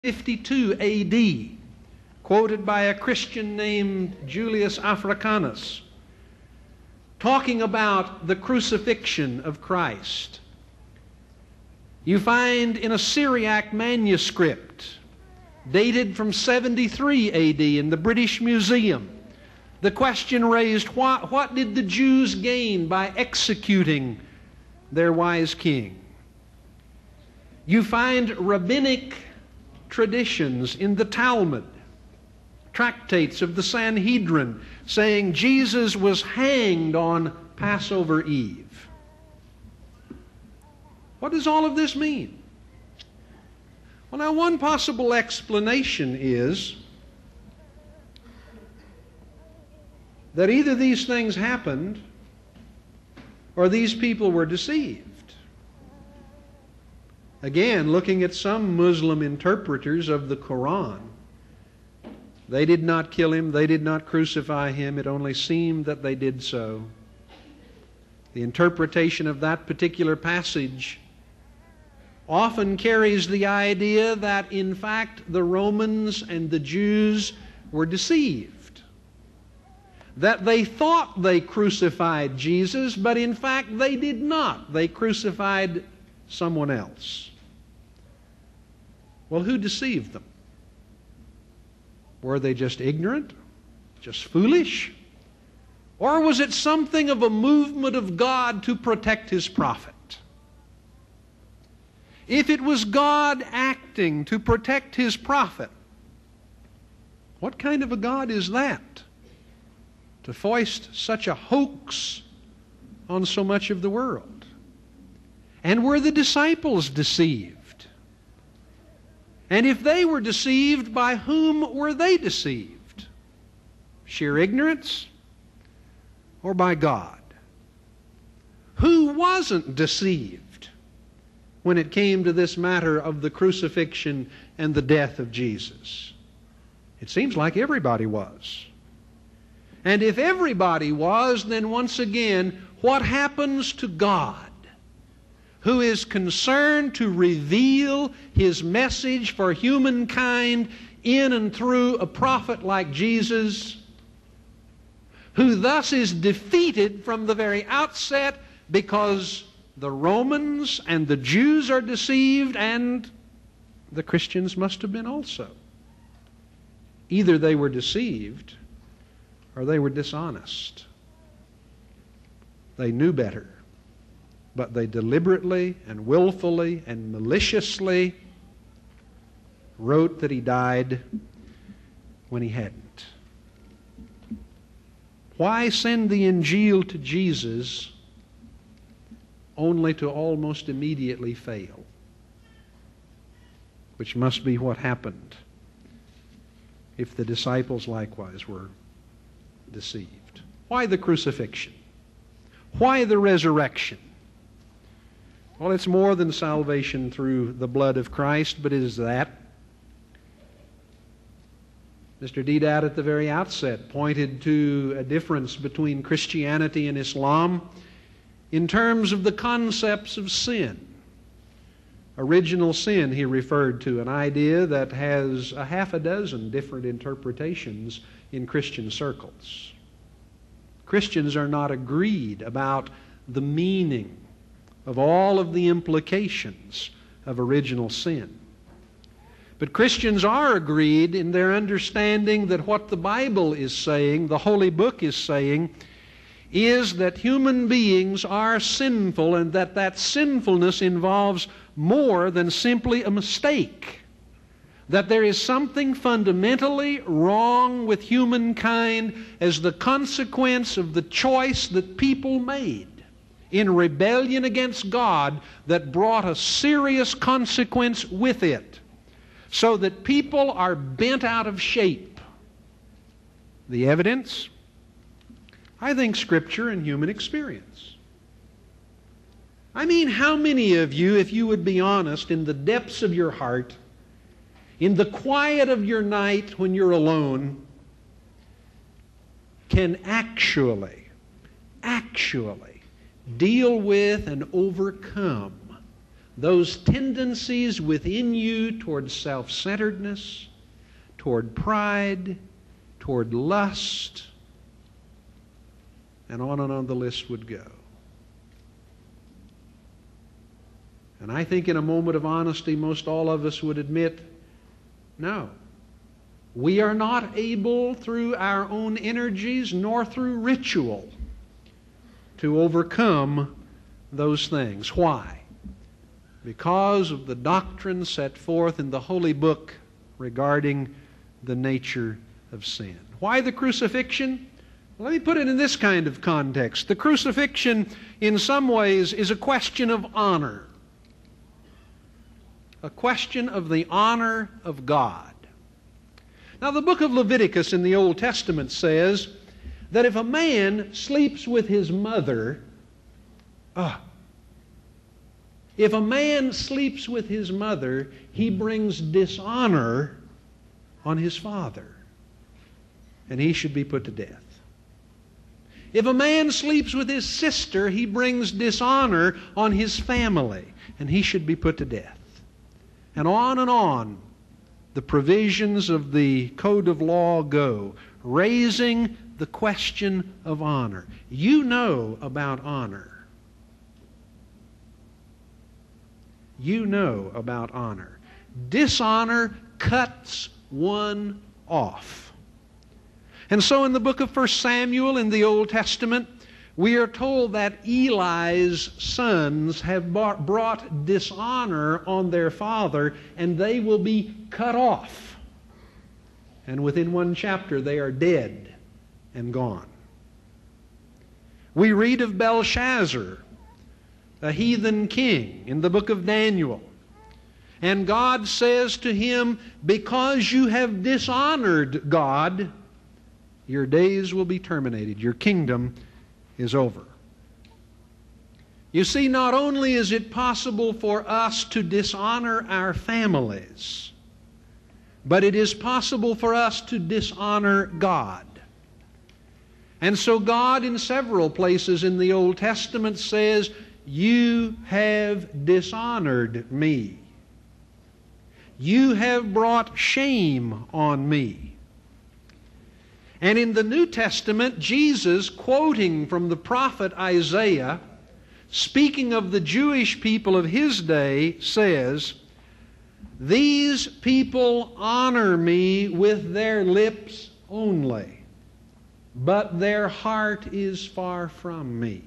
52 A.D., quoted by a Christian named Julius Africanus, talking about the crucifixion of Christ. You find in a Syriac manuscript dated from 73 A.D. in the British Museum, the question raised, what did the Jews gain by executing their wise king? You find rabbinic traditions in the Talmud, tractates of the Sanhedrin, saying Jesus was hanged on Passover Eve. What does all of this mean? Well, now, one possible explanation is that either these things happened or these people were deceived. Again, looking at some Muslim interpreters of the Quran, they did not kill him, they did not crucify him, it only seemed that they did so. The interpretation of that particular passage often carries the idea that, in fact, the Romans and the Jews were deceived. That they thought they crucified Jesus, but in fact they did not. They crucified someone else. Well, who deceived them? Were they just ignorant? Just foolish? Or was it something of a movement of God to protect His prophet? If it was God acting to protect His prophet, what kind of a God is that, to foist such a hoax on so much of the world? And were the disciples deceived? And if they were deceived, by whom were they deceived? Sheer ignorance? Or by God? Who wasn't deceived when it came to this matter of the crucifixion and the death of Jesus? It seems like everybody was. And if everybody was, then once again, what happens to God, who is concerned to reveal His message for humankind in and through a prophet like Jesus, who thus is defeated from the very outset because the Romans and the Jews are deceived, and the Christians must have been also. Either they were deceived or they were dishonest. They knew better, but they deliberately and willfully and maliciously wrote that He died when He hadn't. Why send the Injil to Jesus only to almost immediately fail? Which must be what happened if the disciples likewise were deceived. Why the crucifixion? Why the resurrection? Well, it's more than salvation through the blood of Christ, but it is that. Mr. Deedat at the very outset pointed to a difference between Christianity and Islam in terms of the concepts of sin. Original sin, he referred to, an idea that has a half a dozen different interpretations in Christian circles. Christians are not agreed about the meaning of all of the implications of original sin. But Christians are agreed in their understanding that what the Bible is saying, the Holy Book is saying, is that human beings are sinful, and that sinfulness involves more than simply a mistake. That there is something fundamentally wrong with humankind as the consequence of the choice that people made in rebellion against God that brought a serious consequence with it, so that people are bent out of shape. The evidence? I think Scripture and human experience. I mean, how many of you, if you would be honest, in the depths of your heart, in the quiet of your night when you're alone, can actually deal with and overcome those tendencies within you toward self-centeredness, toward pride, toward lust, and on the list would go. And I think in a moment of honesty, most all of us would admit, no. We are not able through our own energies nor through ritual to overcome those things. Why? Because of the doctrine set forth in the Holy Book regarding the nature of sin. Why the crucifixion? Let me put it in this kind of context. The crucifixion, in some ways, is a question of honor. A question of the honor of God. Now, the book of Leviticus in the Old Testament says that if a man sleeps with his mother, if a man sleeps with his mother, he brings dishonor on his father, and he should be put to death. If a man sleeps with his sister, he brings dishonor on his family, and he should be put to death. And on the provisions of the code of law go, raising the question of honor. You know about honor. You know about honor. Dishonor cuts one off. And so in the book of 1 Samuel in the Old Testament, we are told that Eli's sons have brought dishonor on their father, and they will be cut off. And within one chapter, they are dead and gone. We read of Belshazzar, a heathen king, in the book of Daniel. And God says to him, because you have dishonored God, your days will be terminated. Your kingdom is over. You see, not only is it possible for us to dishonor our families, but it is possible for us to dishonor God. And so God, in several places in the Old Testament, says, you have dishonored me. You have brought shame on me. And in the New Testament, Jesus, quoting from the prophet Isaiah, speaking of the Jewish people of his day, says, these people honor me with their lips only, but their heart is far from me.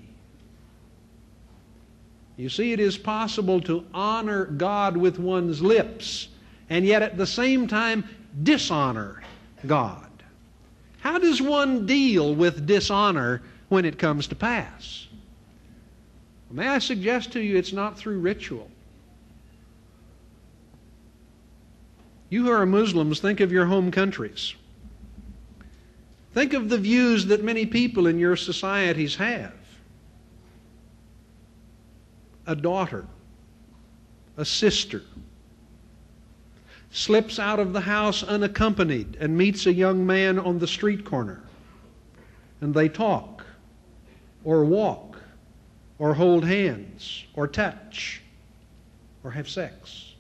You see, it is possible to honor God with one's lips, and yet at the same time dishonor God. How does one deal with dishonor when it comes to pass? May I suggest to you it's not through ritual. You who are Muslims, think of your home countries. Think of the views that many people in your societies have. A daughter, a sister, slips out of the house unaccompanied and meets a young man on the street corner. And they talk, or walk, or hold hands, or touch, or have sex.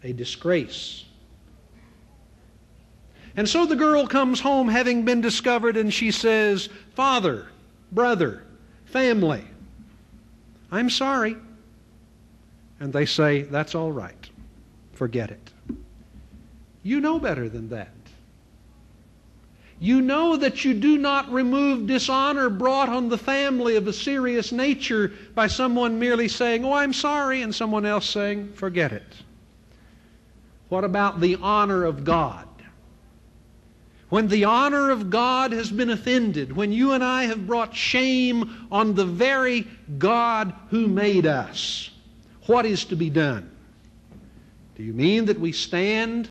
A disgrace. And so the girl comes home having been discovered, and she says, Father, brother, family, I'm sorry. And they say, that's all right. Forget it. You know better than that. You know that you do not remove dishonor brought on the family of a serious nature by someone merely saying, oh, I'm sorry, and someone else saying, forget it. What about the honor of God? When the honor of God has been offended, when you and I have brought shame on the very God who made us, what is to be done? Do you mean that we stand